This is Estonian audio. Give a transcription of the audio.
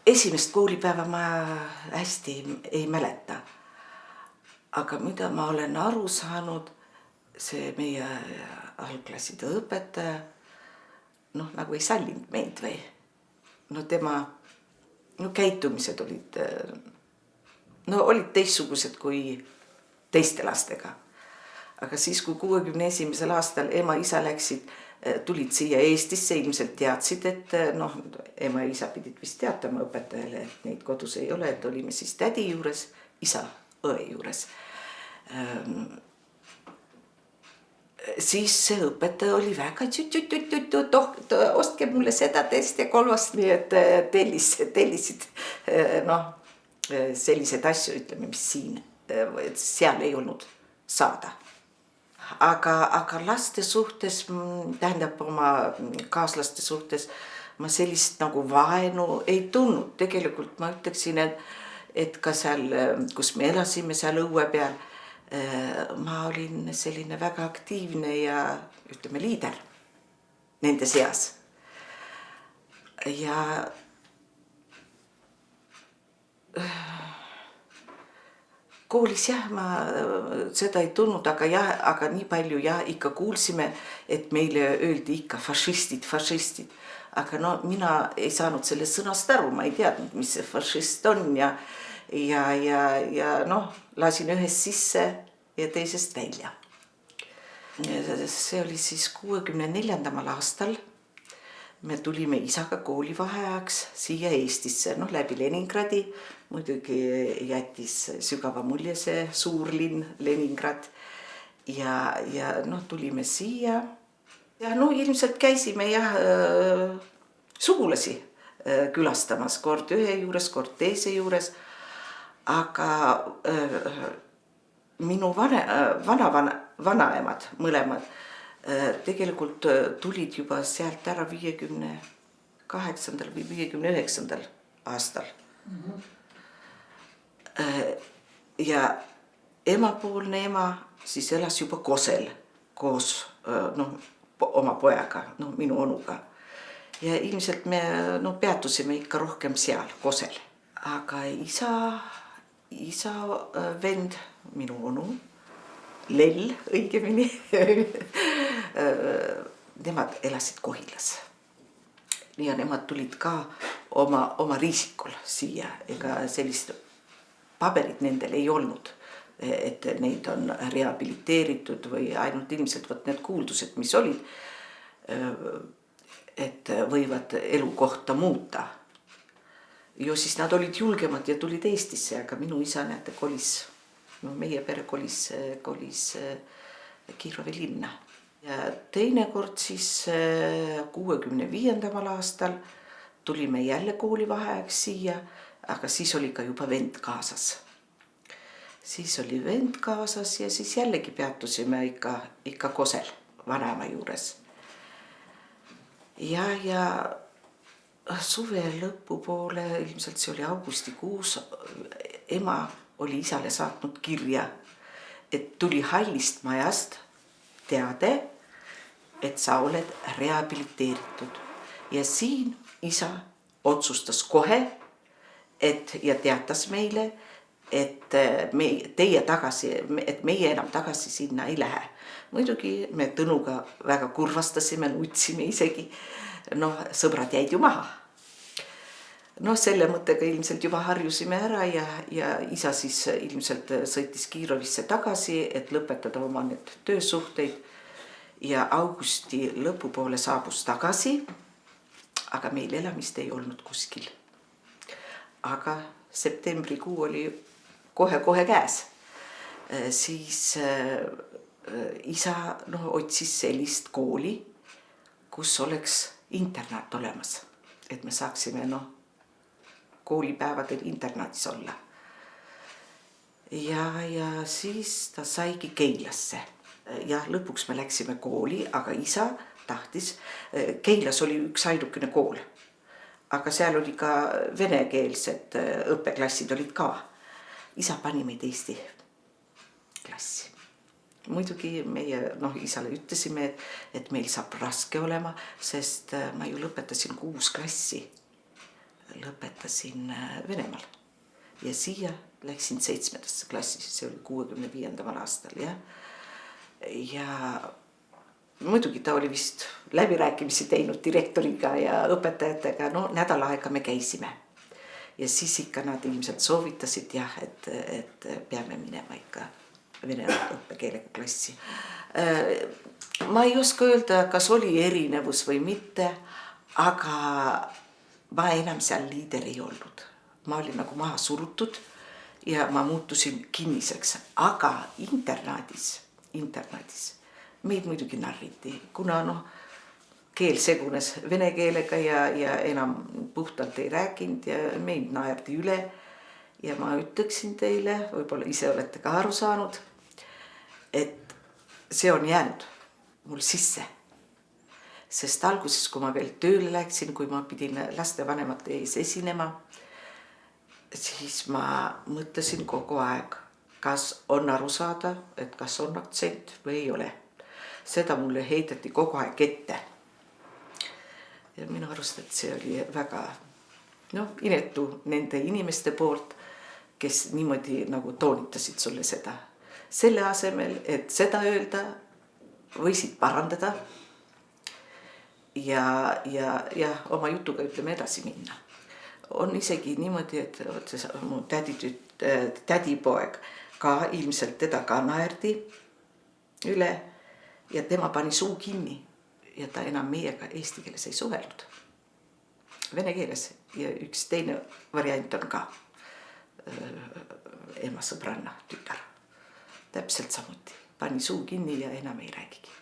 esimest koolipäeva ma hästi ei mäleta. Aga mida ma olen aru saanud, see meie algklasside õpetaja, nagu ei sallinud meid või. Tema käitumised olid teistsugused kui teiste lastega. Aga siis, kui 61. aastal ema-isa tulid siia Eestisse, ilmselt teadsid, et ema ja isa pidid vist teatama õpetajale, et neid kodus ei ole, et olime siis tädi juures, isa õe juures. Siis see õpetaja oli väga ostke mulle seda teist ja kolmast, nii et tellisid sellised asju, ütleme, mis siin, seal ei olnud saada. Aga laste suhtes, tähendab oma kaaslaste suhtes, ma sellist nagu vaenu ei tundnud. Tegelikult ma ütleksin, et ka seal, kus me elasime seal õue peal, ma olin selline väga aktiivne ja ütleme liider nende seas. Ja koolis ma seda ei tundnud, aga nii palju ikka kuulsime, et meile öeldi ikka fašistid. Aga mina ei saanud sellest sõnast aru, ma ei teadnud, mis see fašist on ja lasin ühest sisse ja teisest välja. See oli siis 64. aastal. Me tulime isaga koolivaheajaks siia Eestisse, läbi Leningradi. Muidugi jättis sügava mulje see suur linn Leningrad ja tulime siia ja ilmselt käisime sugulasi külastamas, kord ühe juures, kord teise juures. Aga minu vanaemad mõlemad tegelikult tulid juba sealt ära 58. või 59. aastal. Ja emapoolne ema siis elas juba Kosel koos oma pojaga, minu onuga. Ja ilmselt me peatusime ikka rohkem seal Kosel. Aga isa vend, minu onu, Lell õigemini, nemad elasid Kohilas. Ja nemad tulid ka oma riisikul siia, ega sellist paberit nendel ei olnud, et neid on rehabiliteeritud või ainult ilmselt need kuuldused, mis olid, et võivad elukohta muuta. Jo siis nad olid julgemad ja tulid Eestisse, aga minu isa kolis, meie pere kolis Kirovi linna. Ja teine kord siis 65. aastal tulime jälle koolivaheajaks siia, aga siis oli ka juba vend kaasas. Siis oli vend kaasas ja siis jällegi peatusime ikka Kosel vanaema juures. Ja suve lõpupoole, ilmselt see oli augustikuus, ema oli isale saatnud kirja, et tuli Hallist majast teade, et sa oled rehabiliteeritud. Ja siin isa otsustas kohe, ja teatas meile, et meie enam tagasi sinna ei lähe. Muidugi me Tõnuga väga kurvastasime, nutsime isegi. Sõbrad jäid ju maha. Selle mõttega ilmselt juba harjusime ära ja isa siis ilmselt sõitis Kirovisse tagasi, et lõpetada oma need töösuhteid. Ja augusti lõpupoole saabus tagasi, aga meil elamist ei olnud kuskil. Aga septembrikuu oli kohe käes. Siis isa otsis sellist kooli, kus oleks internaat olemas, et me saaksime koolipäevadel internaatis olla. Ja siis ta saigi Keilasse. Ja lõpuks me läksime kooli, aga isa tahtis, Keilas oli üks ainukene kool. Aga seal oli ka venekeelsed õppeklassid olid ka. Isa pani meid eesti klassi. Muidugi meie isale ütlesime, et meil saab raske olema, sest ma ju lõpetasin 6 klassi lõpetasin Venemaal ja siia läksin 7. klassi, see oli 65. aastal ja muidugi ta oli vist läbirääkimisi teinud direktoriga ja õpetajatega, no nädal aega me käisime. Ja siis ikka nad ilmselt soovitasid jah, et peame minema ikka vene õppekeelega klassi. Ma ei oska öelda, kas oli erinevus või mitte, aga ma enam seal liider ei olnud. Ma olin nagu maha surutud ja ma muutusin kinniseks, aga internaadis meid muidugi narriti, kuna keel segunes vene keelega ja enam puhtalt ei rääkinud ja meid naerdi üle. Ja ma ütleksin teile, võib-olla ise olete ka aru saanud, et see on jäänud mul sisse. Sest alguses, kui ma veel tööle läksin, kui ma pidin lastevanemate ees esinema, siis ma mõtlesin kogu aeg, kas on aru saada, et kas on aktsent või ei ole. Seda mulle heideti kogu aeg ette. Ja minu arust, et see oli väga inetu nende inimeste poolt, kes niimoodi nagu toonitasid sulle seda. Selle asemel, et seda öelda, võisid parandada ja oma jutuga ütleme edasi minna. On isegi niimoodi, et mu tädipoeg ka ilmselt teda ka naerdi üle ja tema pani suu kinni ja ta enam meiega eesti keeles ei suhelnud. Vene keeles ja üks teine variant on ka ema sõbranna tütar. Täpselt samuti pani suu kinni ja enam ei räägigi.